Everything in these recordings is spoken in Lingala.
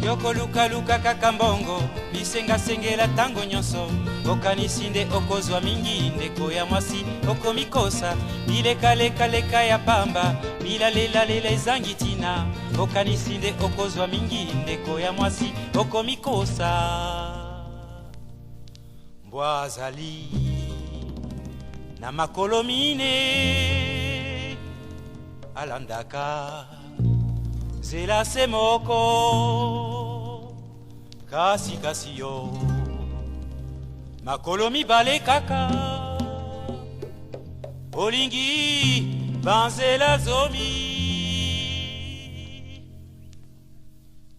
Yoko luka luka kakambongo bisenga sengela tango nyonso okanisinde okozwa mingi ndeko ya mwasi okomikosa bileka leka leka ya pamba bilalela lela ezangitina okanisinde okozwa mingi ndeko ya mwasi okomikosa mbwazali na makolo mine alandaka zela se moko kasi kasi yo makolo mibale kaka olingi banzela zomi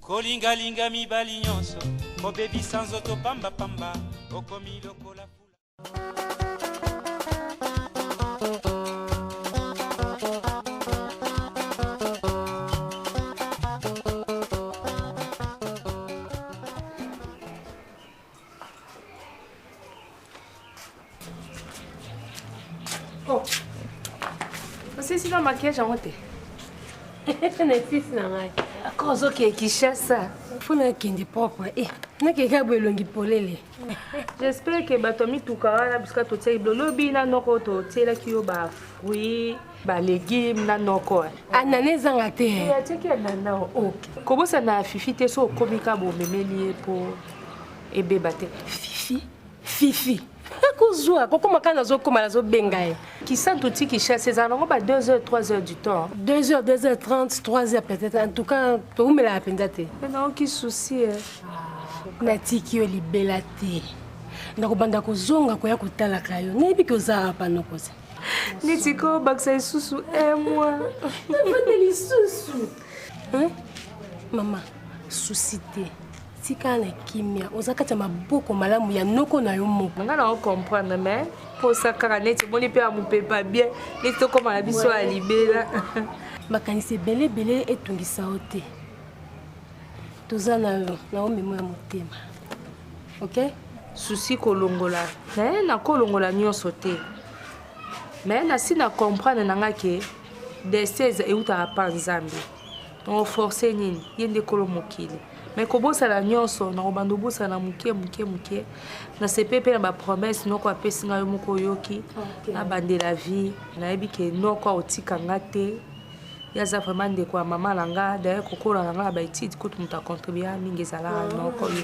kolingalinga mibali nyonso kobebisa nzoto pambapamba okomi lokola fula. Oh, você se dá maquiagem ontem? Necessita não, a coisa que Kinshasa. Foi na quente própria. Na que cabo longi polele. J'espère que batomi tukara busca tout ça lobby na noko to tela ki yo ba fruits, ba légumes na noko. Ananeza ngate. Ya teki anana ok. Kobo ça na fifi te so komika bo memeli po ebeba te. Fifi. Akuzwa koko makana zo koma zo bengaye. Qui sont tout qui cherche ces années ba 2h 3h du temps. 2h 2h30 3h peut-être en tout cas to umela apendate. Non qui souci. Na tiki yo libela te. Ndakobanda kozonga ko ya kotala kayo. Nebi ko za pa nokoze. Nitiko baksa isusu moi. Vandeli susu. Hein? Maman, souci te. Tika na kimia ozakata maboko malamu ya noko na yo moko nga na comprendre mais pour ça karanete boni pe amupepa bien neti to koma na biso ya libela makanisi belebele etungisa ote toza na yo na omemo ya motema ok souci kolongola na kolongola nyonso te mais nasi na comprendre nanga ke desese eutaka pa nzambe on force nini ye nde kolo mokili mais kobosala nyonso na kobanda obosala muke na sepepe na bapromese noko apesi ngai moko oyoki na bandela vie nayebi ke noko aotika nga te yaza vraiment ndeko ya mama na nga d'ailleurs kokola na nga na baetide kutu moto acontribua mingi ezalaka noko yo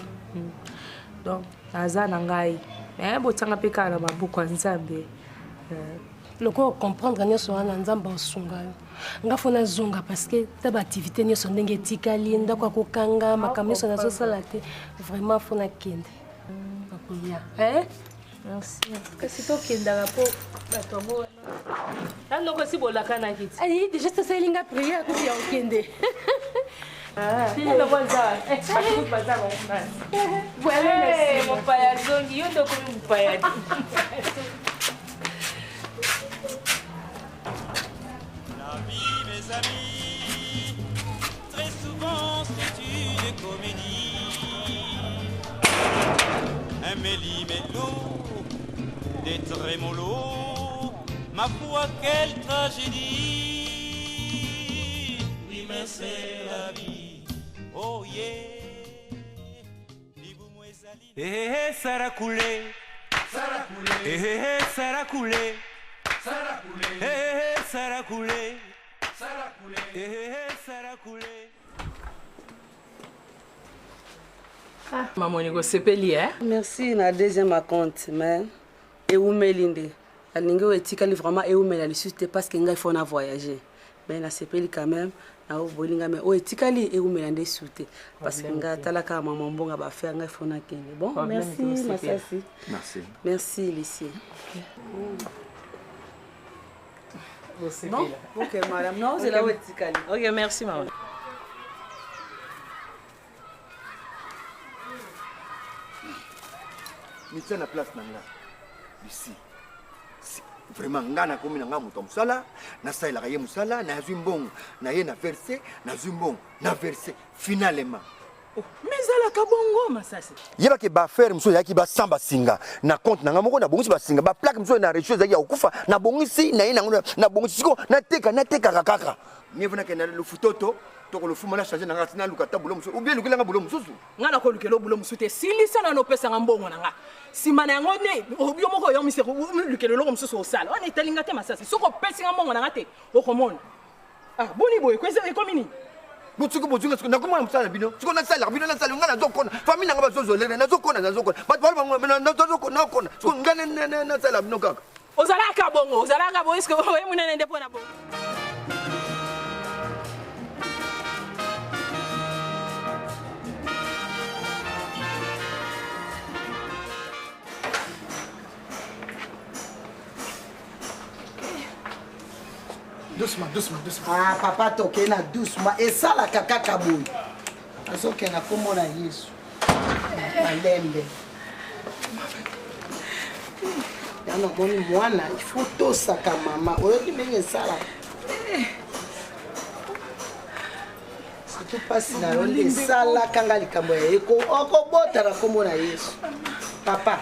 donc naza na ngai mais botianga mpe kaka na maboko ya nzambe loko comprendre nyonso wana nzambe osunga yo nga fona zonga parce que ta ba activité nyonso ndenge etikali ndako akokanga makambo nyonso nazosala te vraiment fona kende akoya merci kasi tokendaka mpo bato yango tanoko si bolakanaki ti ai déjà tosalinga priere akoki ya okende mopaya zongi yo ndokomi mopaya Mes amis, très souvent c'est une comédie, un méli-mélo, des trémolos, ma foi quelle tragédie, oui mais c'est la vie, oh yeah, eh Sarah Koulé, eh Sarah Koulé, eh Sarah Koulé. Ah, maman ni go sepeli Merci na deuxième compte mais eumelinde. Alingo etikali vraiment eumela lisuste parce que ngai fona voyager. Mais na sepeli quand même na bolinga mais o etikali eumela nde soute parce que nga talaka maman mbonga ba faire ngai fona kende. Bon, merci Masasi. Merci. Merci Lucie. Bon, ok madame. Non, c'est là où etikali. Ok, merci maman. Mise na place nanga. Ici. Vraiment ngana komi nanga muto musala, na saila musala, na zumbong, na ye na verser, na zumbong, na verser finalement. Mais la kabongo masasi. Yeba ke ba faire mso yaki ba samba singa na compte na ngamoko na bongisi ba singa ba plaque mso na recho zaki ya okufa na bongisi na ina na bongisi ko na teka kaka. Nyevuna ke na le futoto to ko le fuma na changer na ngati na lukata bulo mso ou bien lukela bulo mso. Ngana ko lukelo bulo mso te silisa na no pesa ngambongo na nga. Simana yango ne obyo moko yo miseko lukelo lo mso so sala. On etalinga te masasi. Soko pesa ngambongo na ngate okomona. Ah boni boy kwese ekomini. Butsuko na kuma msala bino. Tsiko na sala bino na sala ngana zokona. Famille ngaba zozolele na zokona. Ba ba na zokona na kona. Tsiko ngana na sala bino kaka. Ozalaka bongo est-ce que vous munene ndepo na bongo. Doucement. Ah, papa, toke na doucement. Et ça, la caca kaboui. Parce que na comme on a Yesu. Malembe. Yana moni mwana, il faut tout ça ka maman. Oyo ki menge sala. Surtout pas si na ronde sala kanga likambo ya eko. Oko bota na comme on a Yesu. Papa.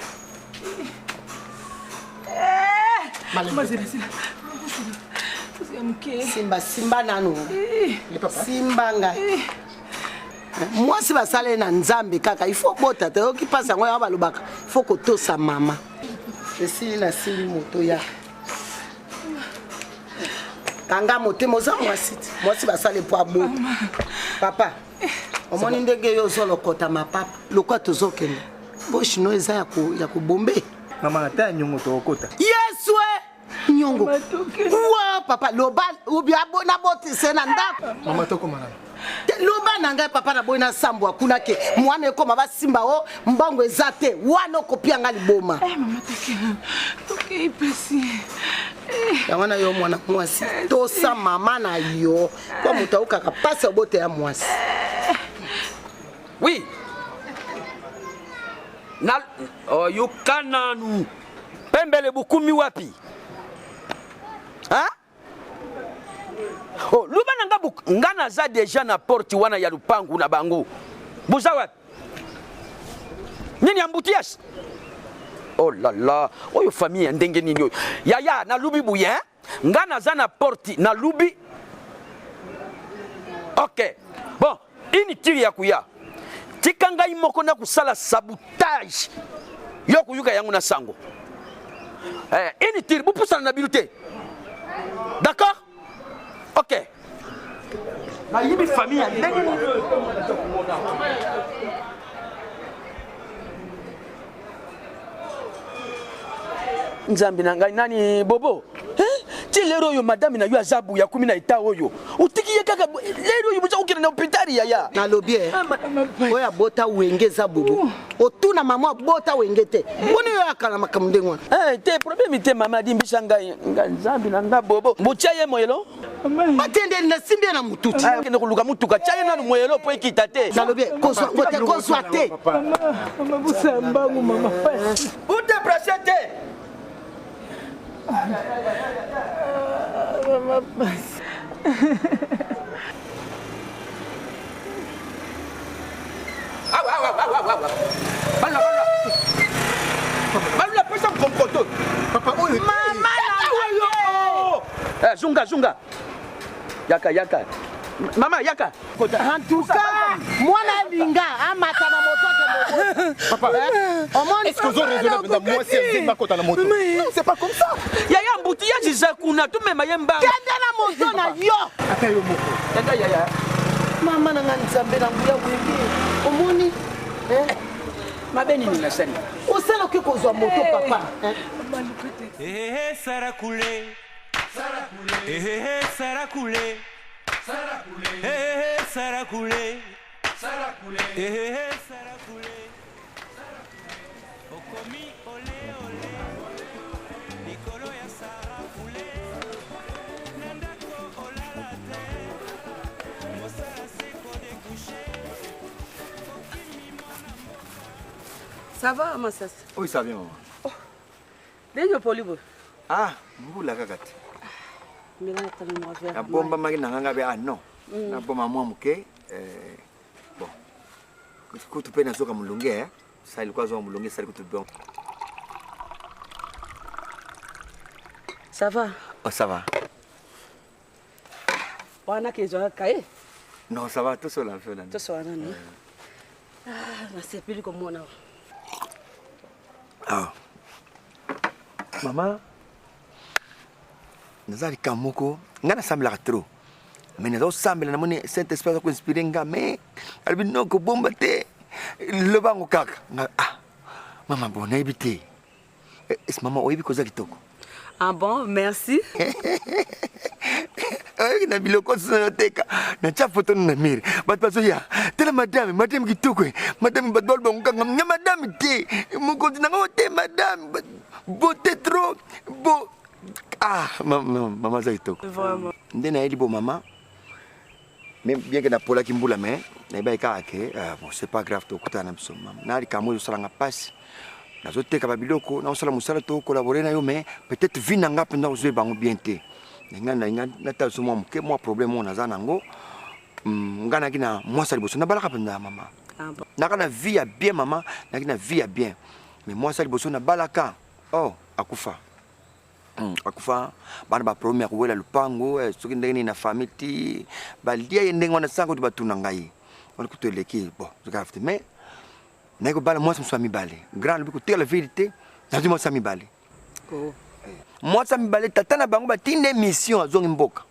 Malembe. Simba nanu. Simba nga. Moi si basale na nzambe kaka il faut bota te oki pasa ngoya balobaka il faut ko to sa mama. Esi na sili moto ya. Kanga mote moza mwasiti. Moi si basale po abo. Papa. Omoni ndenge yo zolo kota mapapa. Lokwa tozokende. Bo shino eza ya ko bombe. Mama ata nyongo to okota. Yesu nyongo. Wa papa loba ubi abona boti sena ndako. Mama toko mara. Loba nanga papa na boina sambo akuna ke mwana ekoma basimba o mbongo ezate wana kopia ngali boma. Mama toke ipesi. Ya wana yo mwana mwasi. Tosa mama na yo. Kwa mutauka kapasa bote ya mwasi. Oui. Na yukananu. Pembele bukumi wapi? Hein? Oh, luba ngana za deja na porti wana ya lupangu na bangu. Buza wapi? Nini ambutias? Oh la la, oyo famille ndenge nini yo. Ya na lubi buye, ngana za na porti na lubi. OK. Bon, inutile ya kuya. Tikanga imoko na kusala sabotage. Yo kuyuka yangu na sango. Inutile bupusa na biluté. D'accord? OK. Na yibi famille ndenge nini. Nzambi na ngai nani bobo? Ti lero yo madame na yo azabu ya 10 na eta oyo. Utikiye kaka lero yo buza ukina na hopitali ya. Na lobie. Oya bota wenge za bobo. Otuna mama bota wenge te. Boni yo akala makamndengwa. Te problème te mama dimbisa ngai nzambi na nga bobo. Mbuchaye moyelo? Atende na simbe na mututi. Kende kuluka mutuka chaye na moyelo po ekita te. Na lobie konso te. Mama busamba mama. Ute prachete. Mama basi. Bala pesa kompoto. Papa oyo. Mama na zunga. Yaka. Mama yaka. En tout cas, mwana linga amata na moto ke Papa. Est-ce que vous avez raisonné pendant moi c'est ma côté na moto? Non, c'est pas comme ça. Yaya mboutia zizakuna tu mema yemba. Kende na moto na yo. Ata yo moko. Yaka yaya. Mama na ngani nzambe na nguya wenge. Omoni? Mabeni ni nasani. Osala ke kozwa moto papa. Sarakule. Sarakule. Okomi ole Nikolo ya sarakule. Nandako olala te. Mosala seko de coucher. Ça va, Massas? Oui, ça vient, maman. Denyo polibo. Ah, mbula kakati. Mira tali mo affaire. Na bomba magi na nganga be non. Na bomba mo muke bon. kutu pe na soka mulunge ça ilikuwa zo mulunge ça kutu bon. Ça va? Oh ça va. Wana kezo kae? Non ça va tout seul en fait. Tout seul non. Ah, na sepeli komona. Ah. Maman. Nazali kamoko ngana sambla trop. Mais nazo sambla na moni Saint-Esprit ko inspirer nga mais albi no ko bomba te le bango kaka. Ah. Maman bon na ibité. Est maman oyibi koza kitoko. Ah bon, merci. Na biloko sonoteka na cha photo na mire bat paso ya tela madame kitoko madame badol bonga ngam madame te moko na ngote madame beauté trop beau. Ah maman za kitoko vraiment ndena eli bo maman même bien que na pola kimbula mais na ba ka ke bon c'est pas grave to kutana mso maman na ali kamo sala nga passe nazoteka ba biloko na osala musala to collaborer na yo mais peut-être vina nga penda ozwe bango bien te na ta sumo ke moi problème on azana ngo ngana kina moi sali boso na balaka penda mama na kana vie ya bien mama na kina vie ya bien mais moi sali boso na balaka oh akufa bana ba premier kuwela lupango soki ndenge na famille ti balia yendengo na sango batuna ngai on ko teleki bon je garde mais na ko bala moi ça mi balé grand le ko te la vérité na moi ça mi balé oh moi ça mi balé tata na bango batinde mission azongi mboka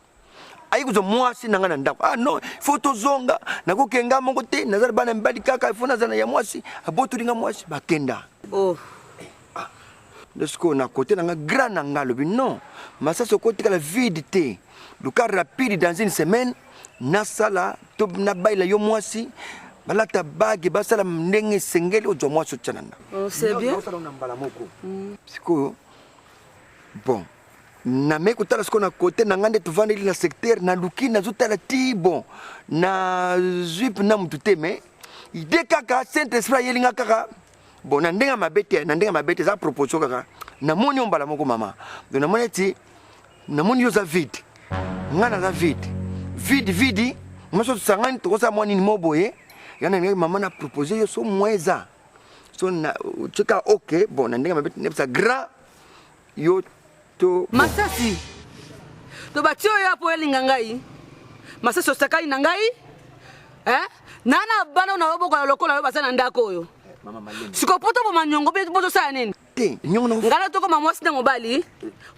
ayi kuzo moi si nanga na ndako ah non photo zonga na ko kenga mongo te nazala bana mbali kaka ifuna zana ya mwasi aboto linga mwasi bakenda oh Lorsqu'on a côté dans un grand angle, non. Mais ça, c'est côté la vidité. Le cas rapide dans une semaine, Nasala, Tob Nabaila Yomoisi, Balata Bag, Basala Mnenge Sengel ou Jomo Sochananda. C'est bien. Psycho. Bon. Na mekuta la skona côté na ngande tuvande na secteur na luki na zutala ti bon na zuip na mutute me ide kaka Saint-Esprit yelinga kaka bon na ndenga mabete za proposition kaka na moni ombala moko mama donc na moni ti na moni yo za vide ngana za vide moso sangani to sa moni ni moboye yana ngi mama na proposer yo so mweza so na chika okay bon na ndenga mabete nepsa grand yo to Masasi to batio ya po elinga ngai Masasi osakai na ngai nana bana na oboko lokola yo basana ndako yo mama malema siko poto bo manyongo be poto sa nini te nyongo ngala to ko mamwasi na mobali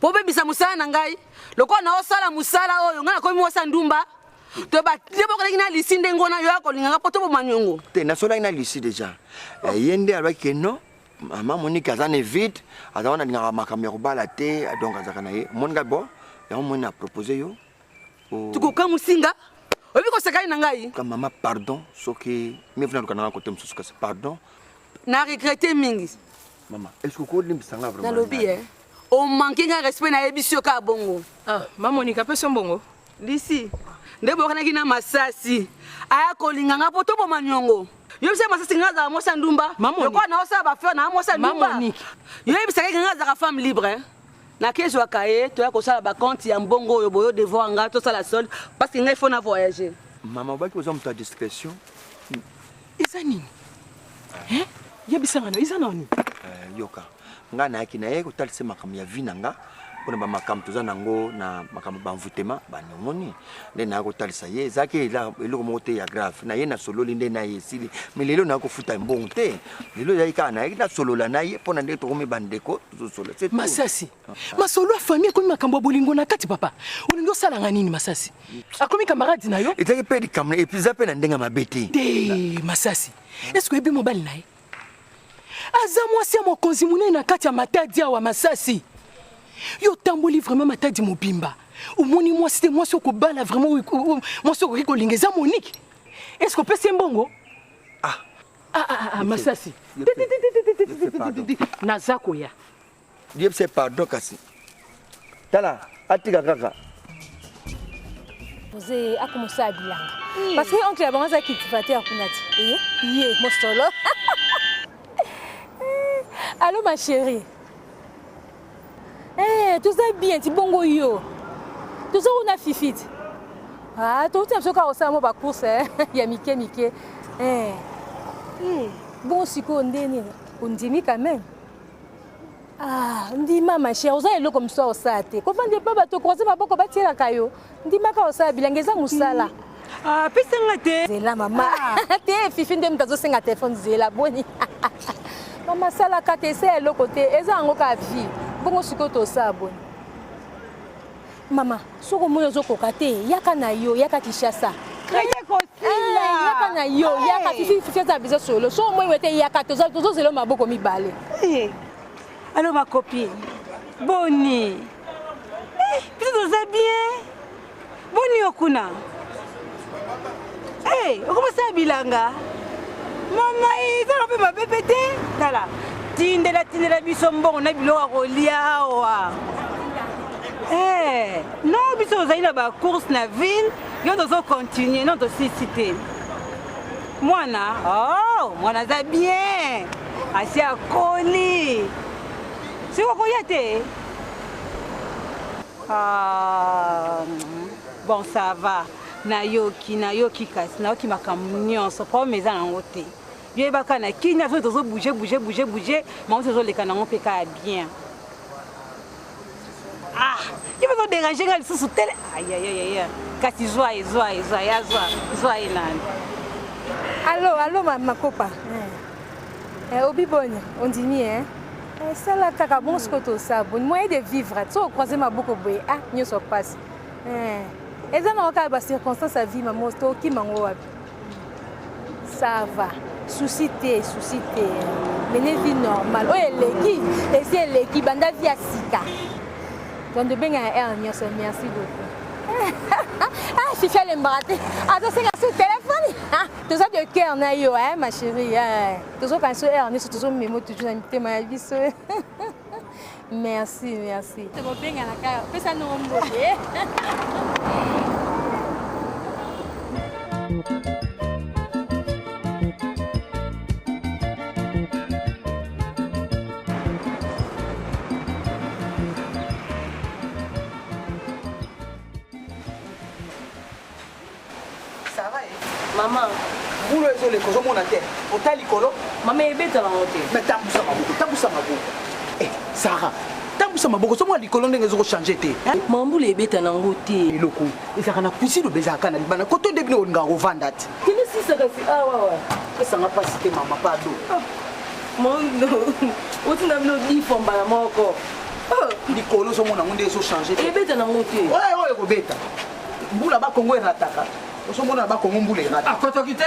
po be bisa musala na ngai lokola na osala musala oyo ngala ko mwosa ndumba to ba lebo ko na lisinde ngona yo ko linga poto bo manyongo te na sola ina lisi déjà yende alaki no mama Monique azane vite azana linga makamero bala te donc azaka na ye monga bo ya mona proposer yo tuko kamusinga obi ko sakai na ngai ka mama pardon soki me vuna kana ko tem suka pardon na regretter mingi maman est-ce que ko limbisanga vraiment na lobby o manquer un respect na ebisio ka bongo ah maman Monica pe songo lisi ndebo kana kina Masasi aya ko linganga poto bo manyongo yo bisa Masasi ngaza mosa ndumba ko na osa ba fe na mosa ndumba yo bisa ngaza ka femme libre na kezo akaye to ya ko sala ba compte ya mbongo yo boyo devoir nga to sala solde parce que ngai faut na voyager maman ba ki besoin de discrétion izani yebisanga no izanani yoka nga na yaki na ye ko talise makam ya vinanga pona ba makam toza nango na makam ba mvutema ba nongoni nde na ko talisa ye zaki la eloko mote ya grave na ye na solo linde na ye sili mais lelo na ko futa mbongo te lelo ya ika na ye na solo la na ye pona nde to komi bandeko to solo c'est Masasi masolo ya famille ko makambo bolingo na kati papa ulingo sala nganini Masasi akomi camarade na yo etaki pe di kamne et puis zape na ndenga mabete de Masasi est-ce que ebe mobile na ye aza mwasi ya mokonzi munene na kati ya matadi awa Masasi yo tamboli vraiment matadi mobimba umoni mwasi te mwasi okobala vraiment mwasi okoki kolingeza Monique est-ce que peut se mbongo Masasi naza koya Dieu c'est pardon kasi tala atika kaka Vous avez commencé à bilanga. Parce que oncle Abango za kitifate akunati. Yé, mostolo. Allô ma chérie. Tout ça bien, ti bongo yo. Tout ça on a fifite. Ah, tout ça soka osamo ba course ya mike. Bon, si on dit quand même. Ah, ndima ma chère, oza elo comme ça osate. Ko vande pas bato croiser maboko batira kayo. Ndima ka osa bilangeza musala. Ah, pesa ngate. Zela mama. Te fifi ndem kazo senga téléphone zela boni. Mama sala ka te se elo côté, eza ngo ka vie. Bongo siko to sa boni. Mama, soko moyo zo kokate, yaka na yo, yaka Kishasa. Kaya ko sila. Yaka na yo, yaka fifi za biso solo. So moyo wete yaka to zelo maboko mibale. Allô ma copine, Boni. Tu nous as bien. Boni okuna. Comment ça bilanga? Maman, ça n'a pas ma bébé. Tala. Tindela biso mbongo na biloko kolia wa. Non, biso za ina ba course na ville, yo dozo continuer, non to cité. Mwana, mwana za bien. Asia koli. C'est quoi y bon, ça va. Nayoki kasi, nayoki makamnyon, so pas mes en côté. Bien bakana ki na zo bouger, mais on se les canons peka bien. Ah, il va déranger quand ils sont télé. Aïe. Kasi zoa Allô ma copa. Obi bonne, on dit ni hein. C'est là que bon ce que tu sais, bon moyen de vivre. Tu as croisé ma beaucoup boy, nous se passe. Et ça n'a aucune circonstance à vie, maman, qui m'envoie. Ça va, souci t'es, mais ne vie normale. Oh les c'est les qui banda via sika. Donc de bien à merci beaucoup. Je suis allée me rater. Attends, c'est sur le téléphone. Tout ça de cœur, ma chérie. Tout ça quand je suis toujours mes mots, toujours invité ma vie. Merci. C'est mon bien à la carte. Fais ça nous remonter. Maman, vous le les causes mon terre. Au talicolo. Maman est bête à la montée. Mais tabusa ma bouche. Eh, Sarah, tabusa ma bouche. Moi, les colons ont changé. Maman est bête à la montée. Le coup, ils ont poussé le baiser à Canada. Quand on devient un gars au Vandat. Quel est ce que c'est? Ah ouais. Ça n'a pas cité maman, pardon. Mon non. Où tu n'as pas dit fond à moi encore. Les colons sont mon amour, ils ont changé. Et bête à la montée. Ouais, bête. Vous là-bas, Congo est attaqué. Au moment là-bas, Congo boulé. À quoi t'as quitté?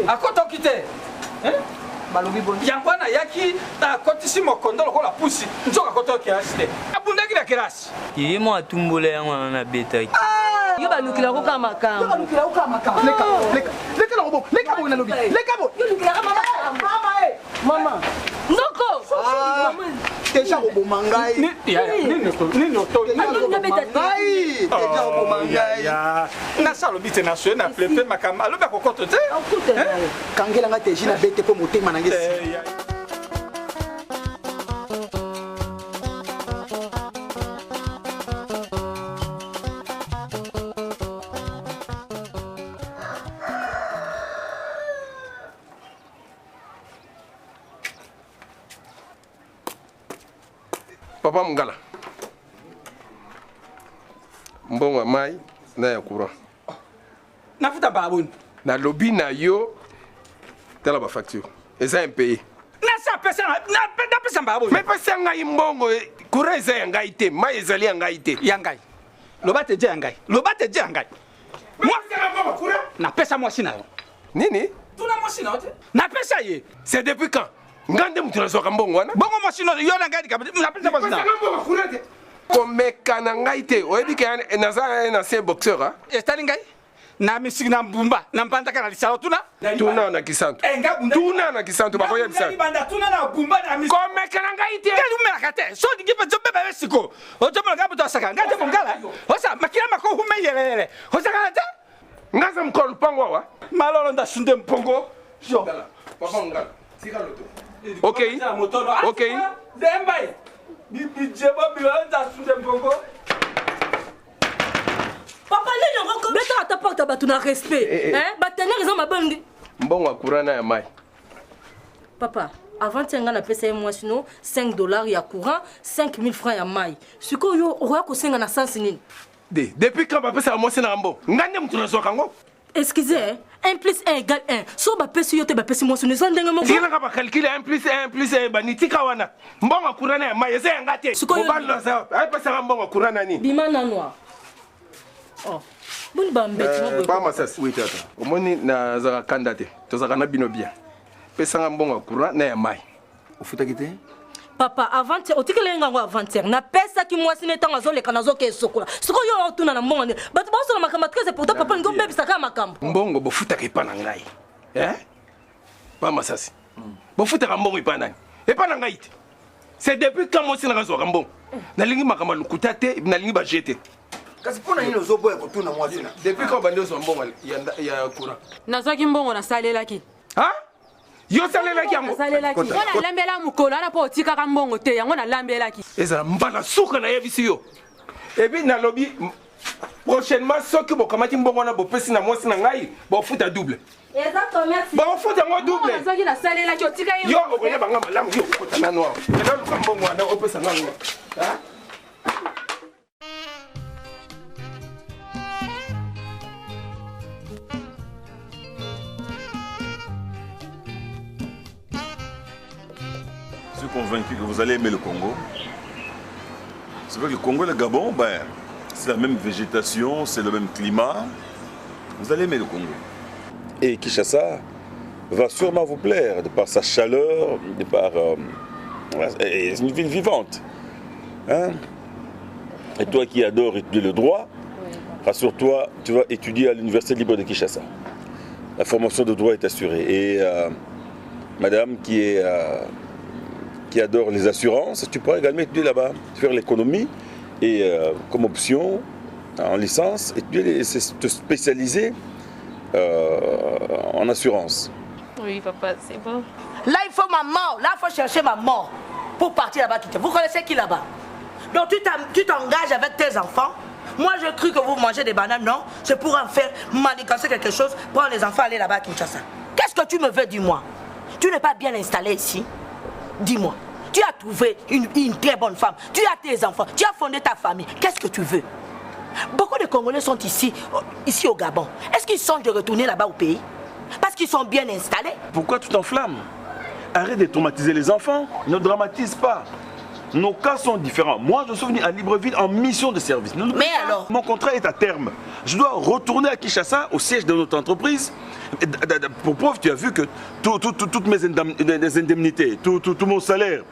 À quoi t'as quitté? Balobi bon. Yangwana yaki ta kotisi mokondo lokola pusi. Nzoka koto kiasi. Abundaki na kirasi. Yeye mo atumbole yango na betaki. Yo balukila ko kama kama. Yo balukila ko kama kama. Leka na robo. Leka bo na lobi. Leka bo. Yo lukila ka mama. Mama. Ndoko. Mama. Teja robo mangai. Ni noto. Mangai. Teja robo mangai. Na salo bite na so na plepe makama. Loba kokoto te. Kangela nga teji na bete po motema na ngesi. Papa Mungala. Mbongo mai na ya courant. Nafuta babuni. Na lobby na yo tela ba facture. Eza impayé. Na sa pesa na pesa babuni. Mais pesa ngai mbongo courant eza ngai te, mai ezali ngai te. Yangai. Loba te je ngai. Moi na pesa moi sina. Nini? Tuna moi sina ote. Na pesa ye. C'est depuis quand? Ngande mutu na soka mbongo wana? Bongo moi sina yo na ngai kabisa. Na pesa moi sina. Komeka na ngai te. Oyebi ke naza na ancien boxeur ha? Estali ngai? Na misiki na mbumba na mpanda kana lisalo tuna na kisantu tuna na kisantu bakoya bisantu banda tuna na bumba na misiki komeka na ngai te ngeli umela kate so digipe zobe ba siko ojomo ngabu to saka ngate mongala osa makila mako humeyelele osa kana te ngaza mkolo pango wa malolo nda sunde mpongo yo papa ngala sika loto okay dembai bijebo bilo nda sunde mpongo. Papa, les gens, mais t'as pas ta bateau dans respect. Hein? Bah, t'as raison, ma bonne. mbongo courant na ya mai. Papa, avant tu as payé moi sinon $5 ya courant, 5000 francs ya mai. Ce que yo aura ko senga na sens nini? Depuis quand papa ça moi c'est na mbo. Ngande mtu na soka ngo. Excusez, 1 + 1 = 1. So ba pesi yo te ba pesi moi sinon ça ndenge mo. Sina ka ba calculer 1 + 1 + 1 ba nitika wana. Mbongo courant na ya mai ese ngate. Obalo ça. Ay pesa mbongo courant na ni. Bimana noir. Oh. Bon bambet. Pas ma sas. Oui tata. Omoni na za kandate. Tozaka na bino bien. Pesa mbongo courant na ya mai. Ofuta kite? Papa, avant tu otikele ngango avant-hier. Na pesa ki moi sine tango zo leka nazo ke sokola. Siko yo tuna na mbongo. Batu ba so na makamba très important papa ngo bebe saka makambo. Mbongo bo futa ke pana ngai. Pas ma sas. Bo futa ka mbongo ipana. E pana ngai. C'est depuis quand moi sine razo mbongo. Na lingi makamba lukuta te, na lingi ba jeter. Kasi pona nini ozoboya kotuna moi sina? Depuis quand bande zo mbongo ya courant. Nazaki mbongo na salelaki. Yo salelaki yango. Salelaki. Ona lambela mukolo ana po otikaka mbongo te yango na lambelaki. Eza mbala suka na yebisi yo. Ebi na lobby prochainement soki bokamati mbongo na bopesi na mwasi na ngai bofuta double. Exactement, merci. Bofuta ngo double. Nazaki na salelaki otika yo. Yo okoya banga malamu yo kotana noa. Ela lukambo na opesa ngai. Je suis convaincu que vous allez aimer le Congo. C'est vrai que le Congo et le Gabon, c'est la même végétation, c'est le même climat. Vous allez aimer le Congo. Et Kinshasa va sûrement vous plaire, de par sa chaleur, de par... c'est une ville vivante. Hein? Et toi qui adores étudier le droit, rassure-toi, tu vas étudier à l'Université libre de Kinshasa. La formation de droit est assurée. Et madame qui adore les assurances, tu pourras également étudier là-bas, faire l'économie et comme option, en licence, étudier te spécialiser en assurance. Oui, papa, c'est bon. Là, il faut ma mort. Là, il faut chercher ma mort pour partir là-bas. Vous connaissez qui là-bas? Donc, tu t'engages avec tes enfants. Moi, je cru que vous mangez des bananes. Non, c'est pour en faire manigancer quelque chose, prendre les enfants, aller là-bas à Kinshasa. Qu'est-ce que tu me veux, dis-moi? Tu n'es pas bien installé ici. Dis-moi, tu as trouvé une très bonne femme, tu as tes enfants, tu as fondé ta famille, qu'est-ce que tu veux? Beaucoup de Congolais sont ici au Gabon. Est-ce qu'ils songent de retourner là-bas au pays? Parce qu'ils sont bien installés? Pourquoi tu t'enflammes? Arrête de traumatiser les enfants, ne dramatise pas. Nos cas sont différents. Moi, je suis venu à Libreville en mission de service. Mais alors? Mon contrat est à terme. Je dois retourner à Kinshasa, au siège de notre entreprise. Pour preuve, tu as vu que toutes mes indemnités, tout mon salaire,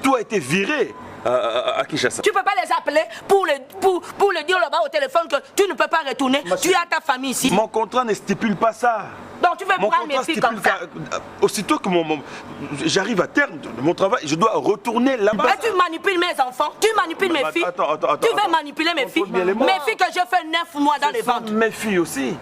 tout a été viré à Kinshasa. Tu ne peux pas les appeler pour le dire là-bas au téléphone que tu ne peux pas retourner. Tu as ta famille ici. Mon contrat ne stipule pas ça. Donc tu veux prendre mes filles comme ça? Aussitôt que j'arrive à terme de mon travail, je dois retourner là-bas. Tu manipules mes enfants, tu manipules mes filles. Attends, tu veux manipuler mes filles? Mes filles que j'ai fait 9 mois dans les ventres. Mes filles aussi.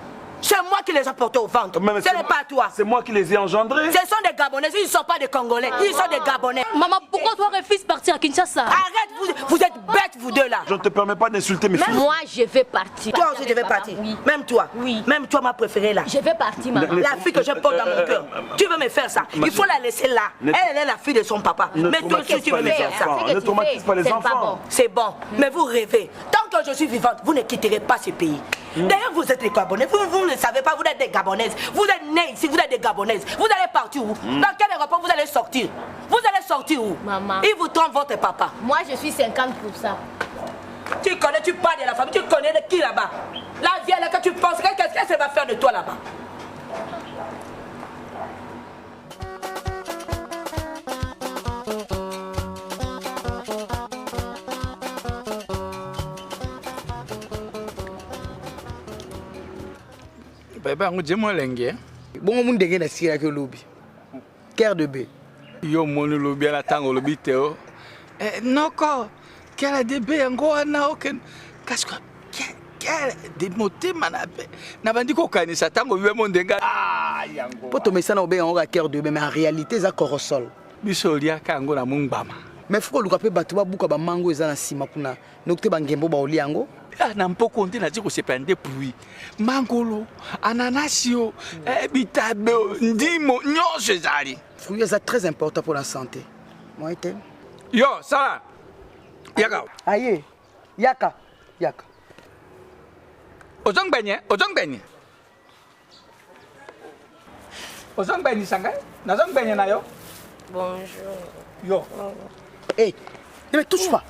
C'est moi qui les ai portées au ventre. Ce n'est pas toi. C'est moi qui les ai engendrées. Ce sont des Gabonais, ils ne sont pas des Congolais. Ils sont des Gabonais. Maman, pourquoi toi refuses de partir à Kinshasa? Arrête, vous êtes bêtes vous deux là. Je ne te permets pas d'insulter mes filles. Moi, je vais partir. Toi aussi, je vais partir. Oui. Même toi. Oui. Même toi, ma préférée là. Je vais partir, maman. La fille que je porte dans mon cœur. Tu veux me faire ça? Il faut la laisser là. Elle est la fille de son papa. Mais toi aussi, tu veux me faire ça. Ne traumatise pas les enfants. C'est bon. Mais vous rêvez. Tant que je suis vivante, vous ne quitterez pas ce pays. D'ailleurs, vous êtes des Gabonais. Vous ne savez pas, vous êtes des Gabonaises. Vous êtes nés ici, vous êtes des Gabonaises. Vous allez partir où? Dans quel aéroport vous allez sortir? Vous allez sortir où? Maman. Il vous trompe votre papa. Moi, je suis 50%. Tu connais, tu parles de la famille, tu connais de qui là-bas? La vieille là que tu penses, qu'est-ce qu'elle va faire de toi là-bas? Baba ngo jemo lenge. Bongo mun denge na sira ke lobi. Cœur de bœuf. Yo monu lobi ala tango lobi teo. Noko kala de be ngo na oken. Kasko kala de motema na be. Na bandi ko kanisa tango we mondenga. Ah yango. Poto mesana obe ngo ka cœur de bœuf mais en réalité za corosol. Biso lia kango na mungbama. Mais faut luka pe bato ba buka ba mango eza na sima kuna. Nokte ba ngembo ba oliango. na mpoko nde nazi kosepa depuis mangolo ananasio bitabe ndimo nyonso ezali fruit eza très important pour la santé moi ete yo sala yaka aye yaka ozongbenye sangai nazongbenye na yo bonjour yo hey ne me touche pas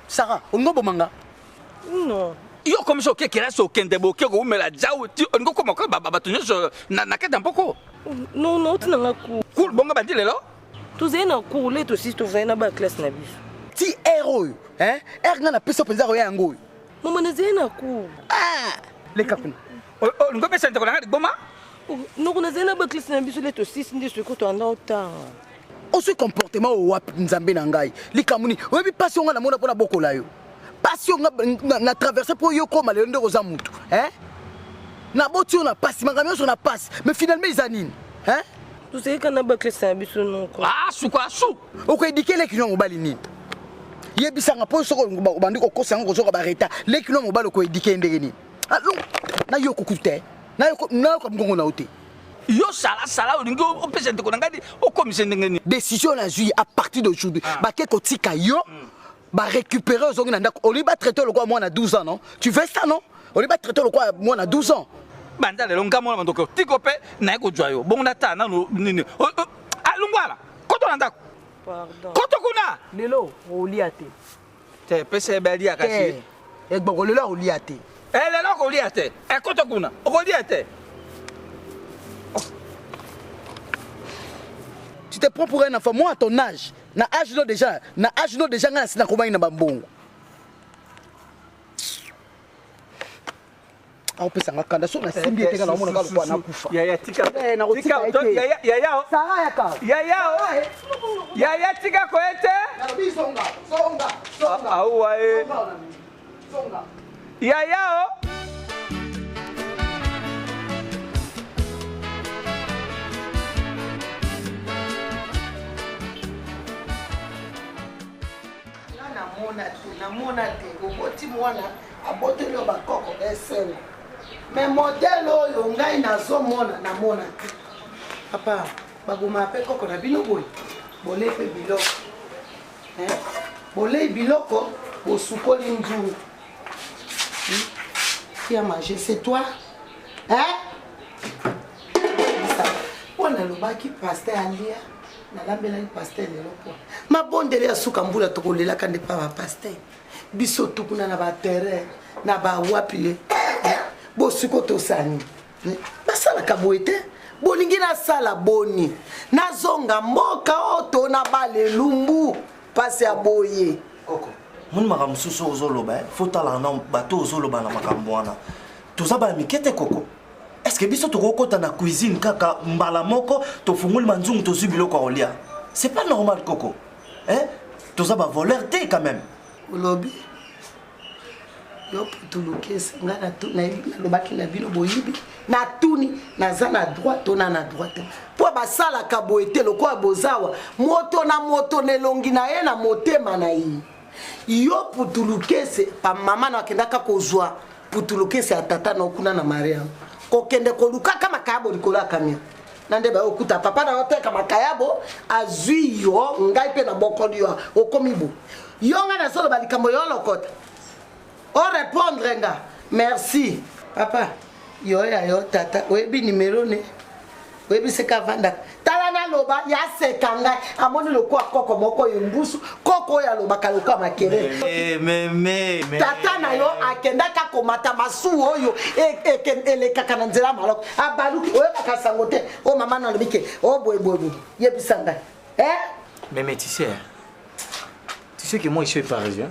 Sarah ongobo manga non yo comme ça ok kela so kende bo keko umela jawu ti ongo koma ko baba tunyo so na keta mpoko non tinanga ku cool bonga bandi lelo tuzai na cours leto si tozai na ba classe na biso ti héros hein nga na pesa penza roya yango mama na zai na cours leka kuna ongo pesa ntako na boma noko na zai na ba classe na biso leto 6 ndi so ko to anda ota oso comportement o wap nzambe na ngai likamuni oyebi pasi onga na mona pona bokola yo pasi onga na traverser pour yo koma le ndo koza mutu hein na boti on a pasi makamyo so na pasi mais finalement izanini hein tuzai kana ba classe na biso noko suka su oko edikele kino mobali nini yebisanga po soko bandi ko kosa ngo soko bareta le kino mobali ko edike ndenge nini allo na yo kokute na yo ko mgongo na ote yo sala olingi opesa ndeko na ngadi okomise ndenge nini décision na jui à partir d'aujourd'hui bake kotika yo ba récupérer ozongi na ndako oli ba traiter le quoi moi na 12 ans non tu veux ça non oli ba traiter le quoi moi na 12 ans banda le ngamo na ndoko tiko pe na ko jwa yo bongo na ta na nini alungwala koto na ndako pardon koto kuna lelo oliate te pese be dia kasi egbo lelo oliate lelo ko oliate koto kuna oliate. Tu te prends pour un enfant, moi à ton âge, na âge non déjà, nga na komai na bambongo. On peut s'en kanda so na simbi eteka na mona ka kwa na kufa. Ya tika. Na tika ete. Ya Sara yaka. Ya tika ko ete. Na bisonga. Awa Songa. Ya namona te oboti mwana aboteli yo bakoko esengo me modele oyo ngai nazomona namona te papa baboma mpe koko na bino boye bolei mpe biloko bolei biloko bosukoli nzungu ya mange c'est toi mpo nalobaki paster alia nalambelaki paster lelo mpo mabondele ya suka mbula tokolelaka nde pa bapaster biso tukuna na baterrain na bawapile bosuko tosani basalaka boye te bolingi nasala boni nazonga mboka oto na balelumbu pasi ya boye koko moni makambo mosusu ozoloba fotala na bato ozoloba na makambo wana toza bala mikete koko est-ce que biso tokokota na cuisine kaka mbala moko tofungoli manzungu tozwi biloko ya kolia c'est pas normal koko toza bavoleur te quand même olobi yo putulukesa nga nalobaki na bino boyibi natuni naza na droit tona na droite mpo basalaka boye te lokola bozawa moto na moto nelongi na ye na motema na ye yo putulukese pamama na akendaka kozwa putulukese ya tata na okuna na mariam kokende kolukaka makayabo likolo ya kamio nande bayokuta papa na oteka makayabo azwi yo ngai mpe na bokoli yo okomi bo yo nga nazoloba likambo yo lokota o répondre nga merci papa yo ya yo tata oyebi numero ne oyebi seka vanda tala naloba ya seka ngai amoni lokola koko moko yo mbusu koko oyo alobaka lokola makere tata na yo akendaka komata masu oyo elekaka na nzela maloko abaluki oyebaka sango te o mama na lobike o boyeboyeboye yebisa ngai Mais tu sais que moi je suis parisien.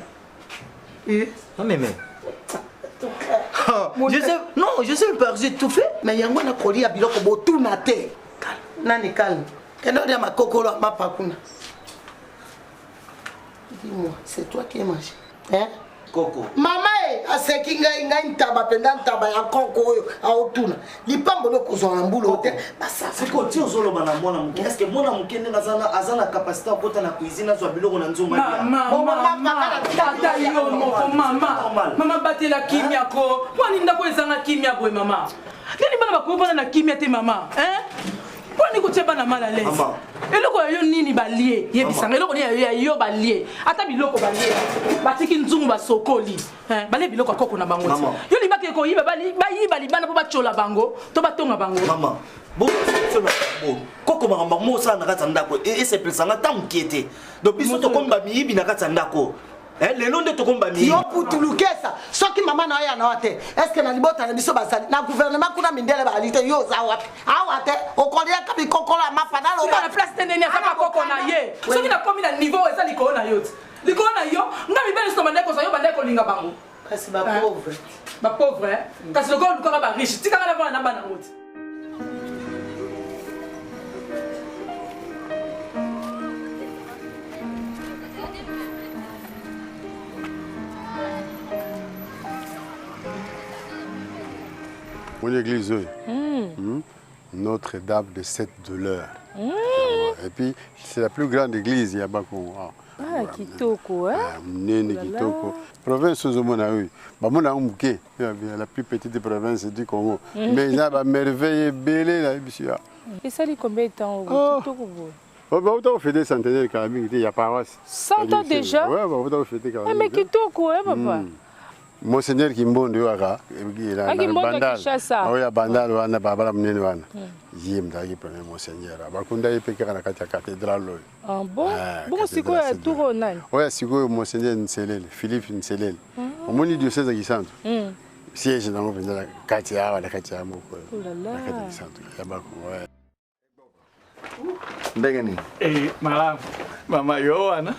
Non mais je sais le parisien tout fait mais yango na kolia biloko botuna te nani calme kendo dia makokolo mapakuna dis-moi c'est toi qui es mangé Coco maman aseki ngai ntaba penda ntaba ya konko oyo aotuna lipambo lokozwa na mbulu te siko ti ozoloba na mwana moke est ce que mwana moke ndenge aza na capacité akota na cuisine azwa biloko na nzongo mama batela kimia ko wani ndako ezanga kimia boye mama nini bana bakobana na kimia te mama poni ko tsheba na mala lesi eloko yo nini balie yebisanga eloko ni yo balie ata biloko balie batiki nzungu basokoli balie biloko akoko na bango yo libaki ko yiba bayiba libana po bachola bango to batonga bango mama koko makambo mosala na kati ya ndako esepelesanga ta mokie te donc biso tokomba miyibi na kati ya ndako lelo nde tokomba miyibi yo putulukesa soki mama na oyo anawa te estce na libota na biso basali na gouvernement kuna mindele bali te yo oza wapi awa te okoliaka bikokolo ya mafana na place te ndeni azaka koko na ye soki nakomi na niveau eza likolo na yo te likolo na yo nga mibele so bandeko so yo bandeko linga bango kasi bapauvre kasi lokolo lukaka bariche tikanga na bana na bana ngoti. Mon église, Notre-Dame de cette douleur. Et puis, c'est la plus grande église, il y a beaucoup. Ah, Kitoko, hein? Nene Kitoko. Province aux Omonaoui. La plus petite province du Congo. Mais il y a une merveille belle là, monsieur. Et ça dit combien de temps au Kitoko? On fait des centenaires quand même, il y a paroisse. 100 ans déjà? Oui, on fait des quand même. Mais Kitoko, hein, papa? Monseigneur Kimbondo waka il a bandal oya bandal wana babala munene wana yimda yi premier monseigneur abakunda yipeka na kati ya cathédrale oyo ah bon bon siko ya touro nani oya siko monseigneur Nselele Philippe Nselele omoni diocèse ya Santo siège nango pendela kati ya wala kati ya moko na kati ya Santo ya bako ndenge ni mama yo wana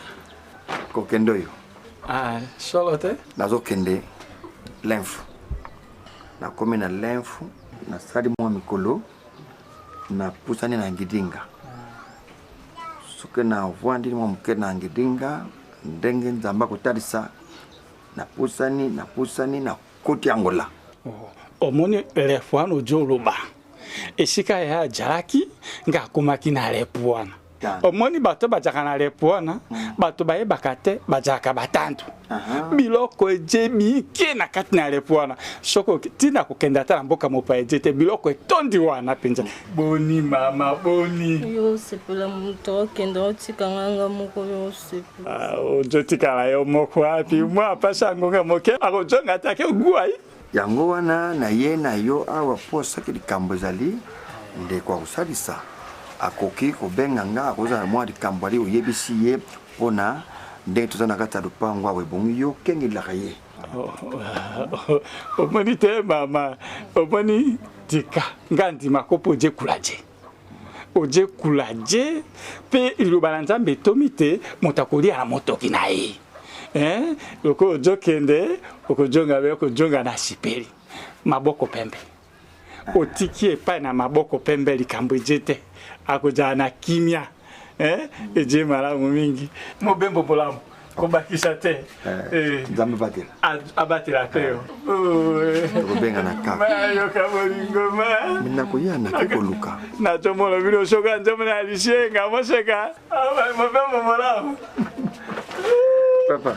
kokendo yo solo te nazokende l'info nakomi na l'info nasali mwa mikolo napusani na ngidinga soki navwandili mwa moke na ngidinga ndenge nzambe akotalisa napusani nakoti yangola omoni refu wana ojo oloba esika ya ajalaki nga akomaki na repu wana omoni bato bajaka na repu wana bato bayebaka te bajaka batantu biloko eje mike na kati na repu wana soko tina kokenda ata na mboka mopa eje te biloko etondi wana mpenza boni mama boni yo sepela moto okenda otikanga nga moko yo sepela ojo tikala yo moko api mwa apasa ngonga moke akojonga atake ogwai yango wana na ye na yo awa po soki likambo ezali ndeko akosalisa akoki kobenga nga akozala mwa likambo ali oyebisi ye mpona ndenge toza na kati ya lupango awa ebongi yo kengelaka ye omoni te mama omoni tika nga ndima kopo oje kula je mpe liloba na nzambe etomi te moto akolia na motoki na ye loko ojokende okojonga be okojonga na sipeli maboko pembe otiki epai na maboko pembe likambo eje te akoja na kimia eje malamu mingi mobembo bolamu kobakisa te nzambe batela abatela te yo obenga na kaka yoka bolingoma mina koya na koluka na tomolo bino shoka nzomo na lishenga moseka mobembo bolamu papa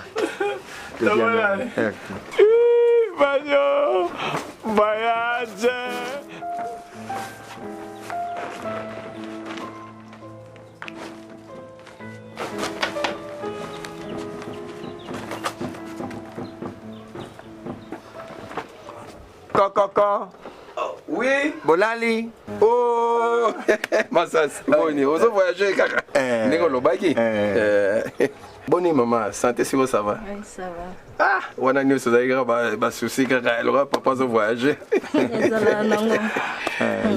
Banyo voyage. Kaka. Oui. Bolali. Oh. Masas. Boni, ozo voyager kaka. Ningo lobaki. Boni maman, santé si vous ça va? Oui, ça va. Ah, wana nyo so zaïga ba souci kaka, elle aura papa zo voyager.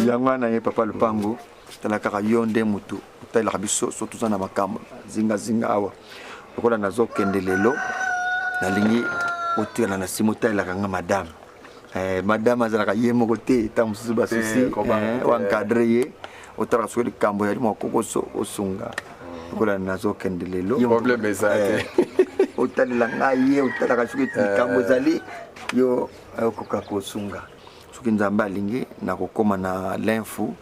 Yangwana ye papa lupango, tala kaka yonde mutu, tala kabiso surtout na makambo, zinga awa. Okola nazo kende lelo, nalingi otira na simota la kanga madame. Madame azalaka ye moko te ta mususu ba souci, wa encadrer ye, otara so likambo ya moko koso osunga. Okola nazo kende lelo. Problème ça. otalela ngai ye otalaka soki likambo ezali yo ayokoka kosunga soki nzambe alingi nakokóma na l'infu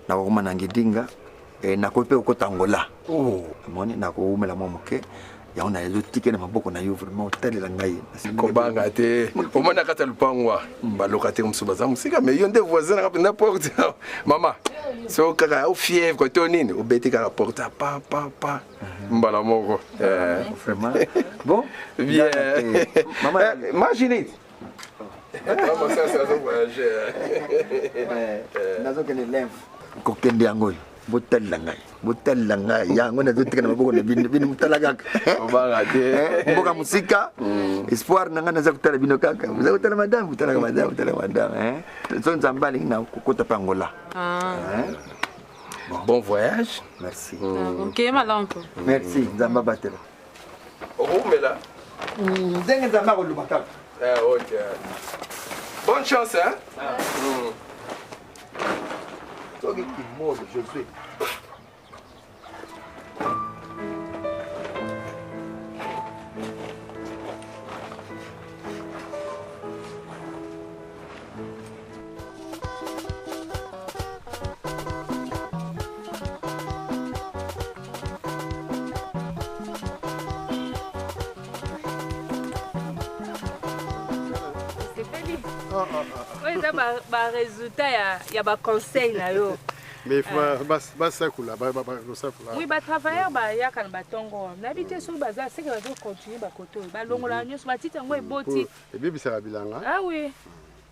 nakokóma na ngidinga nakoki mpe kokota ngola amoni nakoumela mwa moke yango na ezotike na maboko na yo vraiment otalela ngai kobanga te omona kati ya lupangwa baloka te mosusu baza mosika mais yo nde voisin nanga mpenza porte mama so kaka ofièvre to nini obeti kaka porte pa mbala moko vraiment bon bien imaginez Maman ça ça voyager nazokende lemf kokende yango oyo botalela ngai yango nazotika na maboko na bino motala kaka obanga te mboka mosika espoir na ngai naza kotala bino kaka oza kotala madame otalaka madame so nzambe alingi na kokota mpe angola bon voyage merci ok malampo merci nzambe abatela okumela ndenge nzambe akoloba kaka ok bonne chance hein soki kimolo Josué oyo eza baresultat ya baconseil na yo mais basakula basakula oui batravailleur bayaka na batongo nayebi te soki baza seke bazocontinue bakote oyo balongola nyonso matiti yango eboti ebibisaka bilanga ah oui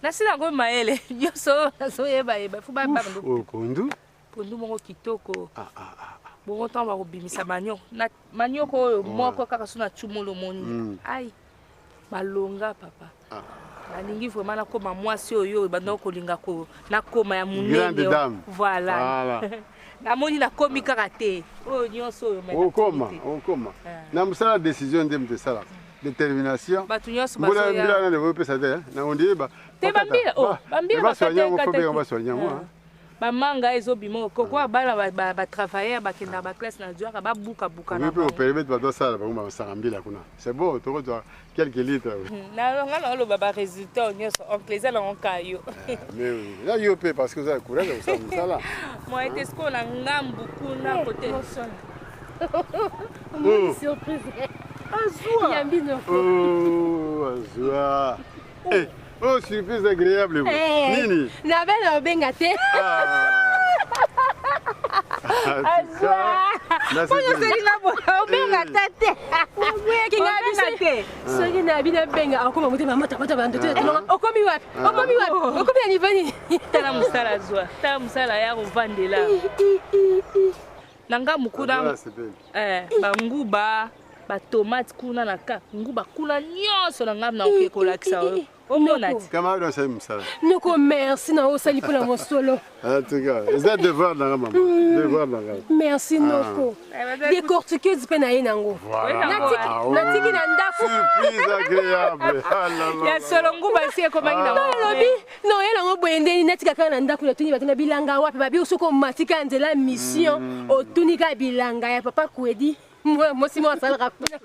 nasi nango mayele nyonso nazoyeba fo pondu pondu moko kitoko bongo ntango bakobimisa manioko oyo moko kaka so na tumolo moni ai balonga papa nalingi vraiment nakoma mwasi oyo ebanda kolinga nakoma ya monene voilà namoni nakomi kaka te oyo nyonso oyo okoma na mosala décision nde moto esalaka détermination bato nyonso mbula nane boyopesa te nangondiyeba te bambila basoignango bamanga ezobima kokoa bana batravailleur bakendaka baklasse na zwaka babukabuka na bango permettre badosala bango basanga mbila kuna c'est bon tokozwa quelques litres nalonga naoloba baresultat nyonso oncle eza nango ka yo na yo mpe parce que oza courage kosala mosala moye te sikoyo na ngambu kuna kote surprise azwa oh, surprise agréable. Nini? Nabe na obenga te. Oyo seli na bola obenga tate. Kinga bisa te. Soki na bina benga akoma mutema mata bantu te. Okomi wapi? Okomi ani vani. Tala musala zwa. Tala musala ya kovandela. Nanga mukuna. Banguba. Batomate kuna na ka nguba kuna nyonso na ngam na okekolakisa oyo omonati camarade osali mosala noko merci na osali mpona mosolo en tout cas eza devoir nanga mama devoir nanga merci noko décortiqueuse mpe na ye nango natiki na ndako surprise agréable ya solo nguba esi ekomangi na olobi no ye nango boye ndeni natika kaka na ndako natuni bato na bilanga wapi babi soki omatika ya nzela mission otunika bilanga ya papa kwedi mosi mo asalaka kuna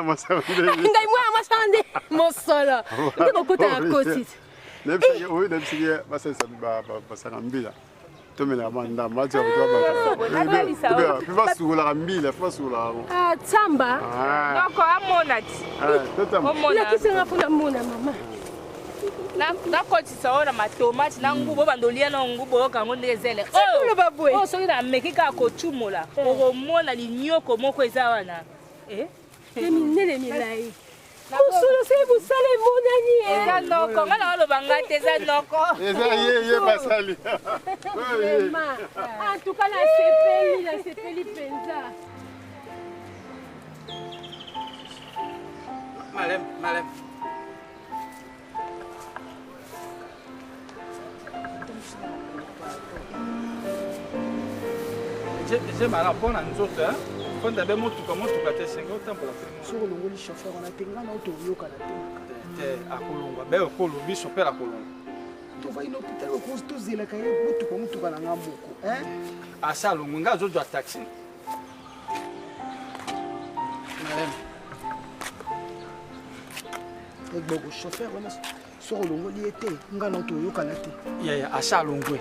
ngai mo amasande mosolo nde kokota ya kosi nayebisaki basalisa basaka mbila tomelaka mandamba atia pe basukolaka mbila pe basukolaka tsamba noko amona ti lakisanga mpona mona mama nakotisa oyo na matomate na ngubo oyo bandolia na ngubo oyo kango ndenge ezele oyo soki nameki kaka kocumola okomona linyoko moko eza wana minene milai mosolo soki mosala emonani eza noko nga na oloba nga te eza noko eza ye basali antuka nasepeli mpenza Malem. Je marapona nzoto fonda be motuka te sengo tambola te soko longoli chauffeur wana te nga na otoyoka na te akolongwa be okolo biso mpe akolongwa tovai na hôpital okosi tozelaka ye motuka na nga moko asa alongwe nga azozwa taxi Boko chauffeur wana soko longoli ete nga na to yokana te. Ya asa longwe.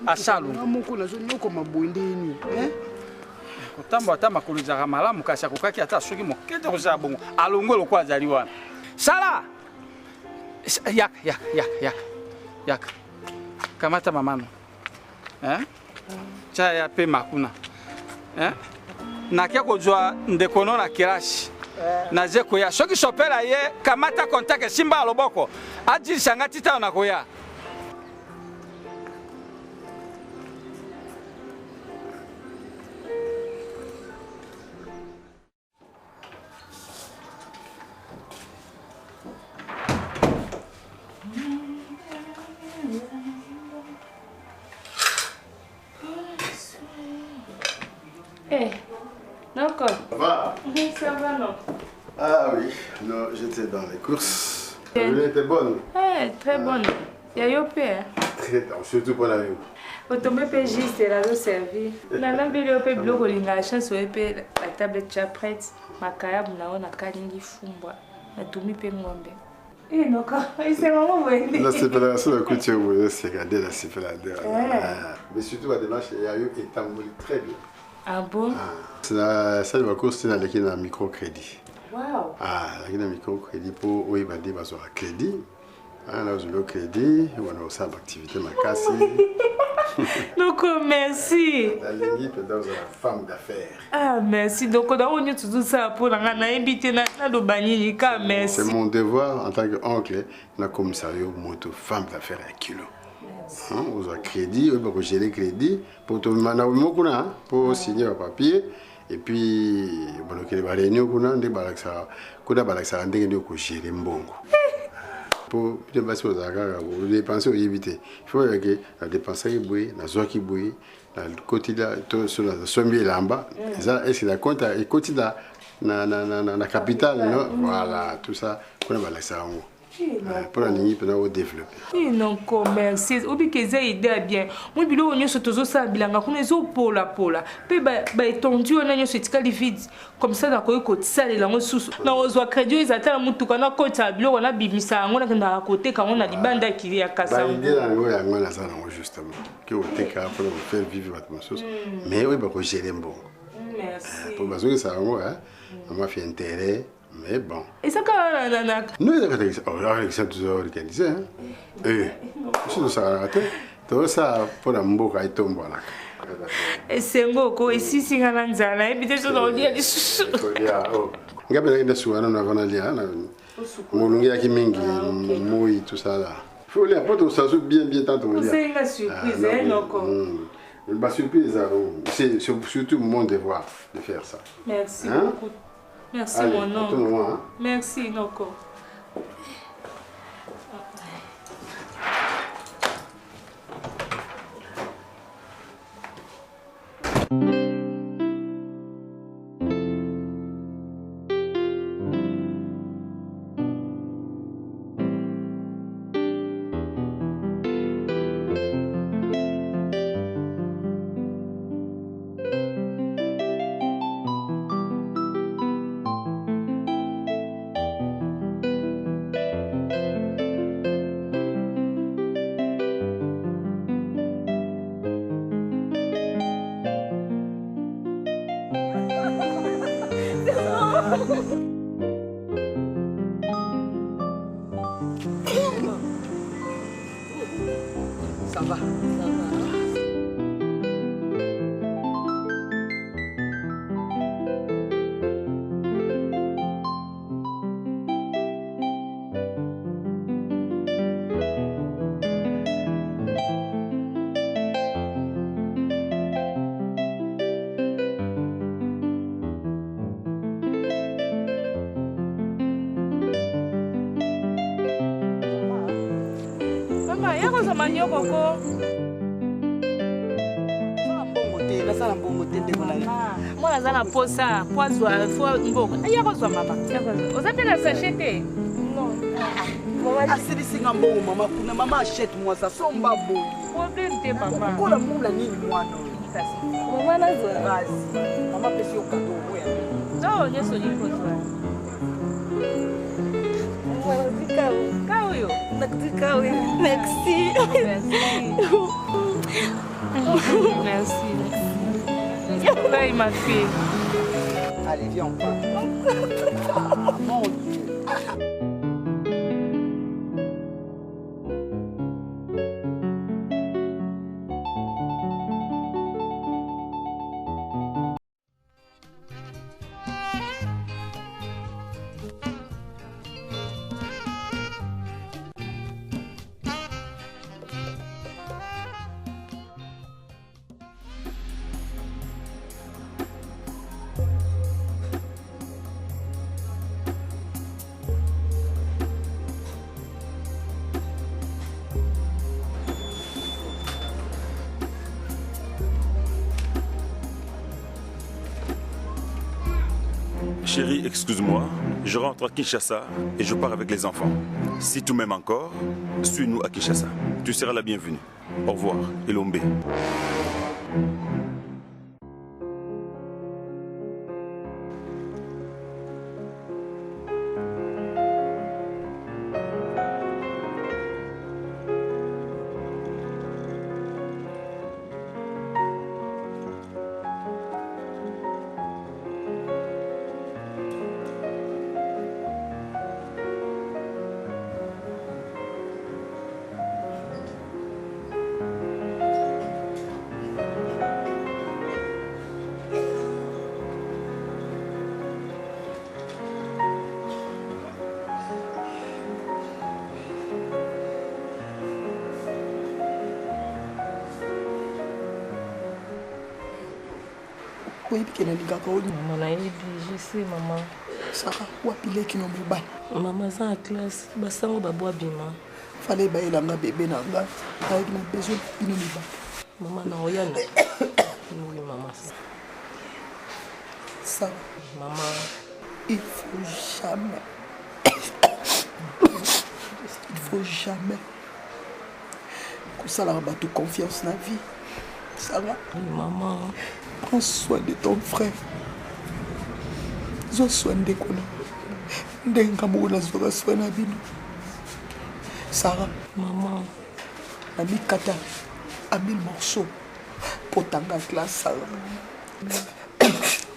Asa longwe. Moko nazo nyoko mabonde ni. Kotamba ata makolo zaka malamu kasi akokaki ata soki mokete kozala bongo alongwe lokwa azali wana. Sala! Yak. Kamata mamano. Chaya pe makuna. Nakia kozwa ndekono na kirashi. Naze koya. Soki sopela ye kamata kontake simba aloboko. Ajiri sangati tao na koya. D'accord. Ça va? Oui, ça va, non? Ah oui, non, j'étais dans les courses. La journée était bonne. Très bonne. Il y a eu père. Très bien, surtout pour la vie. Otombe pe juste la do servi. Na lambe le pe bloco linga chance o pe la table déjà prête. Makaya na ona kalingi fumbwa. Na tumi pe ngombe. Non, c'est vraiment bon. La séparation de couture, c'est regarder la séparation. Mais surtout la démarche, il y a eu établi très bien. Ah bon? C'est la salle de course, c'est la microcrédit. Wow. La microcrédit pour oui, bah des bases à crédit. On a le crédit, on a aussi l'activité ma casse. Donc merci. La ligne peut dans une femme d'affaires. Ah merci. Donc on a eu tout ça pour la invité na do banini ka merci. C'est mon devoir en tant qu'oncle, na commissariat moto femme d'affaires à kilo. Vous avez crédit, vous pouvez gérer crédit pour tout le monde pour signer un papier et puis bon que les réunions qu'on des balaksa qu'on a balaksa ndenge ndio ko gérer mbongo. Pour de base aux agaga vous dépensez ou éviter. Il faut que la dépense est boui, la zoki boui, la quotidien tout sur la somme là-bas. Ça est-ce la compte et quotidien na capitale non voilà tout ça qu'on a balaksa pour la ligne pour nous développer. Non merci. Obi que ça idée bien. Moi bilo onyo sotozo ça bilanga kuna zo pola. Pe ba étendu on onyo sotika vide comme ça na ko ça les lango susu. Na ozwa crédit izatala mutuka na kota bilo wana bimisa ngona na côté quand on a libanda kili ya kasa. Ba idée na ngo ya ngona ça na justement que au teka pour faire vivre votre chose. Mais oui ba ko gérer bon. Merci. Pour bazo ça ngo on m'a fait intérêt. Mais bon. Et ça quand nous ça tout organisé c'est ça raté tout ça pour la mboka itombo là. Et c'est ngoko ici singana nzala et bité zo dia lisusu. Ngabe nda suwana na vana lia na mulungi yaki mingi moi tout ça là. Faut les apporter ça bien tant on dit. C'est une surprise noko. Bah surprise c'est surtout mon devoir de faire ça. Merci beaucoup. Merci allez, mon nom. Merci Noko. Ça va. Manio koko. Nasala mbongo te ndeko na nga. Mwana zana posa, poazwa, fo mbongo. Aya kozwa mama. Ozate na sachete? Non. Asilisinga mbongo mama kuna mama achète moi ça somba bo. Problème te mama. Kola mula nini mwana? Mama nazwa. Basi. Mama pesi yo cadeau moya. Non, nyeso ni kozwa. Kao. Merci. Merci. Oui, ma fille. Allez, viens, on part. Mon Dieu. Chérie, excuse-moi, je rentre à Kinshasa et je pars avec les enfants. Si tu m'aimes encore, suis-nous à Kinshasa. Tu seras la bienvenue. Au revoir, Elombe. oyebi ke nalingaka oli mama nayebi je sais mama saka wapileki no mobali mama aza na classe basango babwa bima fale bayelanga bebe na nga ayeki na besoin bino mibali mama na oyana oui mama ça maman il faut jamais kosalaka bato confiance na vie ça va oui maman prends soin de ton frère zwa soin ndeko na ndenge moko nazwaka soin na bino Sarah maman namikata à 1000 morceaux pour tanga classe Sarah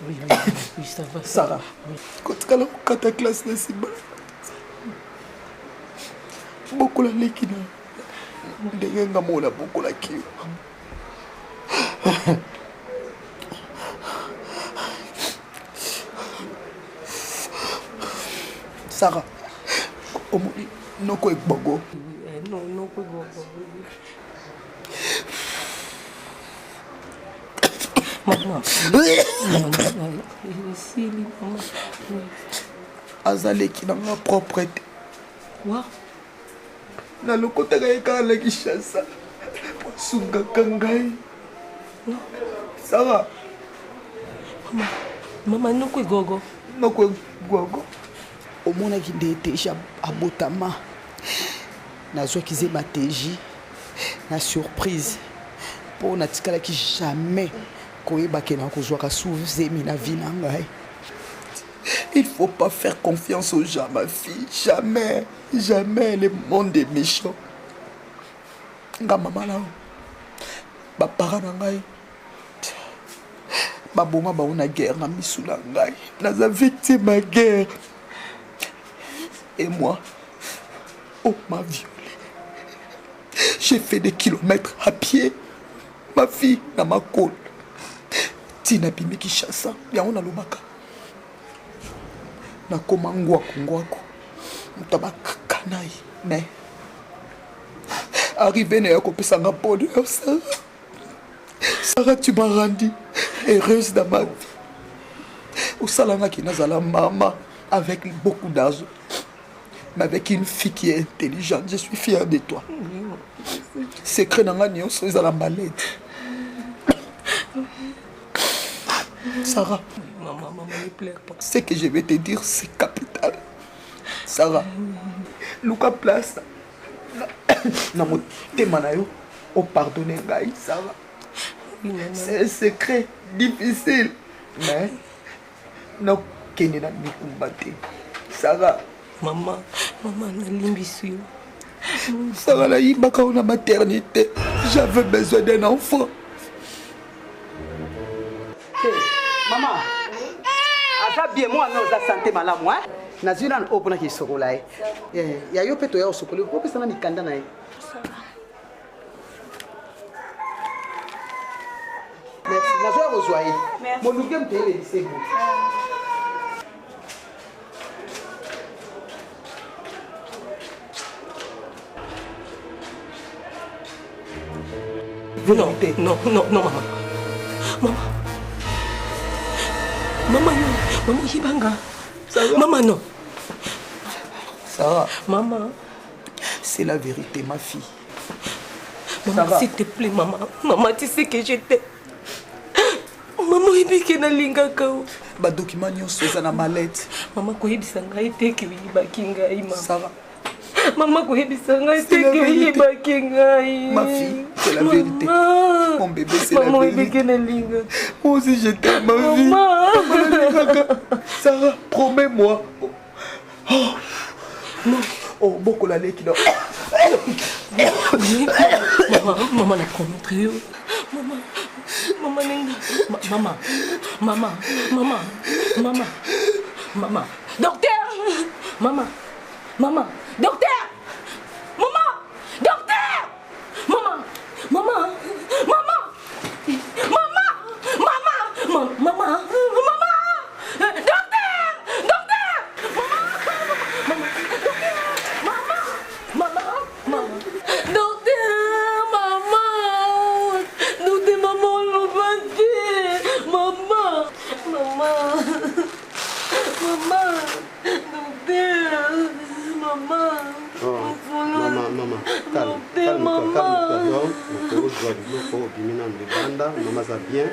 oui, ça va Sarah kotikala kokata classe na nsima bokola leki na ndenge nga mona bokolaki yo Sarah omoni noko egbogo noko egbogo maman azaleki nanga propre te nalokotaka ye kaka na Kinshasa po asungaka ngai Sarah mama noko egogo omonaki nde deja abotama nazwaki ze mateji na surprise mpo natikalaki jamais koyebake na kozwaka souzemi na vie na ngai. Il faut pas faire confiance aux gens, ma fille. Jamais, jamais. Le monde est méchant. Nga mama là, ba para na ngai, ba bonga ba una guerre na misula ngai. Naza victime de guerre. Et moi, on m'a violé. J'ai fait des kilomètres à pied. Ma fille, na ma côte. Tina bimi Kinshasa, ya on a lobaka. Na koma ngwako. Mutaba kanai, mais arrivé na yako pesa nga bonheur, Sarah. Sarah, tu m'as rendu heureuse dans ma vie. Osalanga ki nazala maman avec beaucoup d'argent. Mais avec une fille qui est intelligente, je suis fier de toi. Secret nanga nyonso ezala malade. Sarah, maman, ne pleure pas. Ce que je vais te dire, c'est capital. Sarah, Luka place. Non, oh pardonnez, Gaï, Sarah. C'est un secret difficile. Mais, non, Kenina Mikumbate. Sarah. Maman, Maman, nalimbisi yo. Ça la yibaka na maternité. J'avais besoin d'un enfant. Maman, aza bien moi non za santé malamu hein. Nazina na opona ki sokola ya yo peto ya sokoli ko pesa na mikanda na ye. Merci, nazoya kozwa ye. Moluke mtele lisebo. Non, non, non, non, maman. Maman. Maman, non. Maman, Hibanga. Maman, non. Sarah. Maman. C'est la vérité, ma fille. Maman, s'il te plaît, maman. Maman, tu sais que je t'aime. Maman, il y a des gens ba document nyonso eza na mallette. Maman, koyebisa ngai te ke yibaki ngai, maman. Sarah. Maman, koyebisa ngai te ke yibaki ngai. Ma fille, c'est la vérité. Mon bébé, c'est la vérité. Moi aussi, je t'aime, ma vie. Sarah, promets-moi. Oh. Non. Oh, beaucoup la lait qui dort. Maman, la promettre. Maman. Maman, maman, maman, maman, maman, maman, docteur, maman, maman, docteur, maman, docteur, maman, maman, maman, maman, maman, maman, maman, docteur, docteur, maman, maman, maman, maman, docteur, maman, docteur, maman. Maman, calme-toi. Donc, on doit dire qu'il faut bien dans le maman ça bien.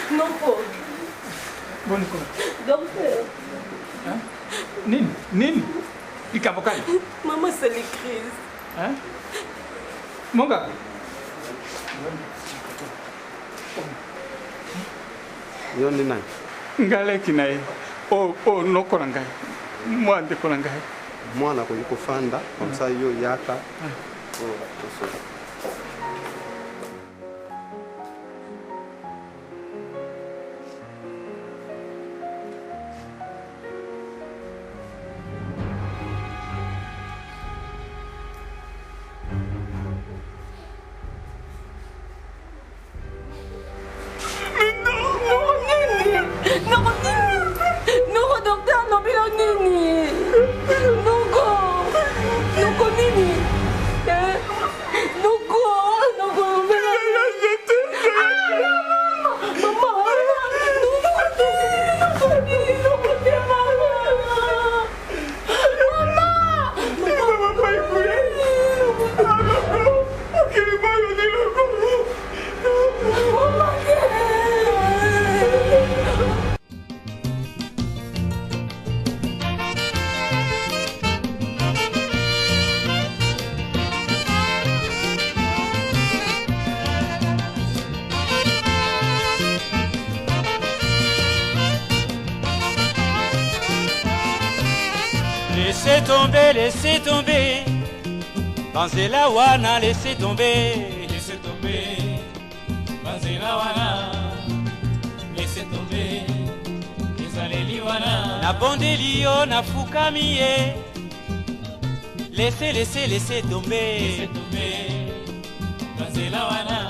Non, pas. Bon, docteur. Hein? Nini? Ikabokali. Maman, c'est les crises. Hein? Mon gars. Yo ni nani? Ngale kinaye. Oh, noko na ngai. Mwa ndeko na ngai. Mwana ko fanda, comme ça yo yaka. Laissez tomber, Banzela wana, laissez tomber, Banzela wana, laissez tomber, Ezaleli wana, na bondeli yo na fukami ye, laissez tomber, Banzela wana.